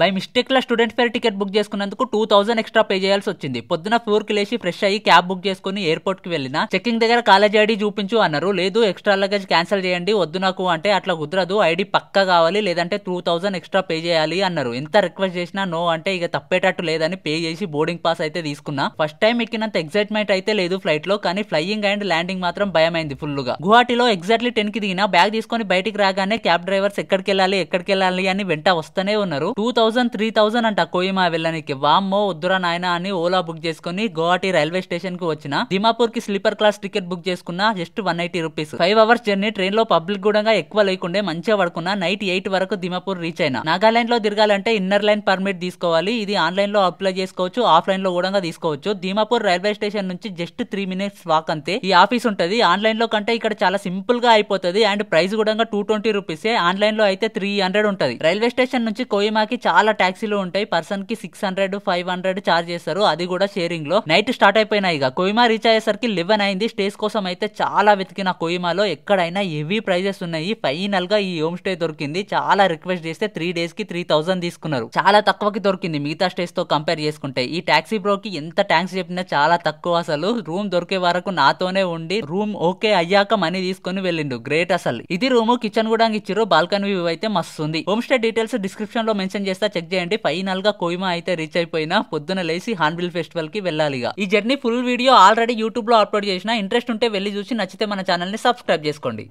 By mistake law student fair ticket book చేసుకున్నందుకు 2000 extra pay చేయాల్సి వచ్చింది. పొద్దున 4 కి లేచి ఫ్రెష్ అయ్యి క్యాబ్ బుక్ చేసుకుని ఎయిర్పోర్ట్ కి వెళ్ళినా చెకింగ్ దగ్గర కాలేజ్ ఐడి చూపించు అన్నారు. లేదు ఎక్స్ట్రా లగేజ్ క్యాన్సిల్ చేయండి వద్దు నాకు అంటే అట్లా కుదరదు, ఐడి పక్కా కావాలి లేదంటే 2000 ఎక్స్ట్రా పే చేయాలి అన్నారు. ఎంత రిక్వెస్ట్ చేసినా నో అంటే ఇక తప్పేటట్టు లేదని పే చేసి బోర్డింగ్ పాస్ అయితే తీసుకున్నా. ఫస్ట్ టైం ఎక్కినంత ఎక్సైట్మెంట్ అయితే లేదు ఫ్లైట్ లో, కానీ ఫ్లైయింగ్ అండ్ ల్యాండింగ్ మాత్రం భయమైంది ఫుల్ గా. గువాహటిలో ఎగ్జాక్ట్లీ 10 కి దిగిన బ్యాగ్ తీసుకొని బయటికి రాగానే క్యాబ్ డ్రైవర్స్ ఎక్కడికి వెళ్ళాలి అని వెంట వస్తూనే ఉన్నారు. 2000 3000 అంట కోహిమా వెళ్ళడానికి. వామ్మో వద్దురా నాయనా అని ఓలా బుక్ చేసుకుని గువాహటి రైల్వే స్టేషన్ కు వచ్చిన. దిమాపూర్ కి స్లీపర్ క్లాస్ టికెట్ బుక్ చేసుకున్నా, just 180 rupees. 5 hours journey, train లో పబ్లిక్ కూడా ఎక్కువ లేకుండే మంచిగా పడుకున్నా. నైట్ 8 వరకు దిమాపూర్ రీచ్ అయినా. నాగాలాండ్ లో తిరగాలంటే ఇన్నర్ లైన్ పర్మిట్ తీసుకోవాలి. ఇది ఆన్లైన్ లో అప్లై చేసుకోవచ్చు, ఆఫ్లైన్ లో కూడా తీసుకోవచ్చు. దిమాపూర్ రైల్వే స్టేషన్ నుంచి జస్ట్ 3 మినిట్స్ వాక్ అంతే ఈ ఆఫీస్ ఉంటది. ఆన్లైన్ లో కంటే ఇక్కడ చాలా సింపుల్ గా అయిపోతుంది అండ్ ప్రైస్ కూడా 220 రూపీస్. ఆన్లైన్ లో అయితే 300 ఉంటది. రైల్వే స్టేషన్ నుంచి కోహిమాకి చాలా టాక్సీలు ఉంటాయి. పర్సన్ కి 600 500 చార్జ్ చేస్తారు, అది కూడా షేరింగ్ లో. నైట్ స్టార్ట్ అయిపోయినాయి. ఇక కోహిమా రీచ్ అయ్యేసరికి 11 అయింది. స్టేస్ కోసం అయితే చాలా వెతికిన కోహిమాలో ఎక్కడైనా హెవీ ప్రైజెస్ ఉన్నాయి. ఫైనల్ గా ఈ హోమ్ స్టే దొరికింది. చాలా రిక్వెస్ట్ చేస్తే 3 డేస్ కి 3000 తీసుకున్నారు. చాలా తక్కువకి దొరికింది మిగతా స్టేస్ తో కంపేర్ చేసుకుంటే. ఈ టాక్సీ బ్రోకి ఎంత థ్యాంక్స్ చెప్పినా చాలా తక్కువ. అసలు రూమ్ దొరికే వరకు నాతోనే ఉండి రూమ్ ఓకే అయ్యాక మనీ తీసుకుని వెళ్ళిండు. గ్రేట్ అసలు. ఇది రూమ్, కిచెన్ కూడా ఇచ్చిర్రు. బాల్కనీ వ్యూ అయితే మస్తు ఉంది. హోమ్ స్టే డీటెయిల్స్ డిస్క్రిప్షన్ లో మెన్షన్ చేస్తా, చెక్ చేయండి. ఫైనల్ గా కోహిమా అయితే రీచ్ అయిపోయినా. పొద్దున లేసి హార్న్బిల్ ఫెస్టివల్ కి వెళ్ళాలిగా. ఈ journey full video already YouTube లో అప్లోడ్ చేసిన. ఇంట్రెస్ట్ ఉంటే వెళ్ళి చూసి నచ్చితే మన ఛానల్ ని సబ్స్క్రైబ్ చేసుకోండి.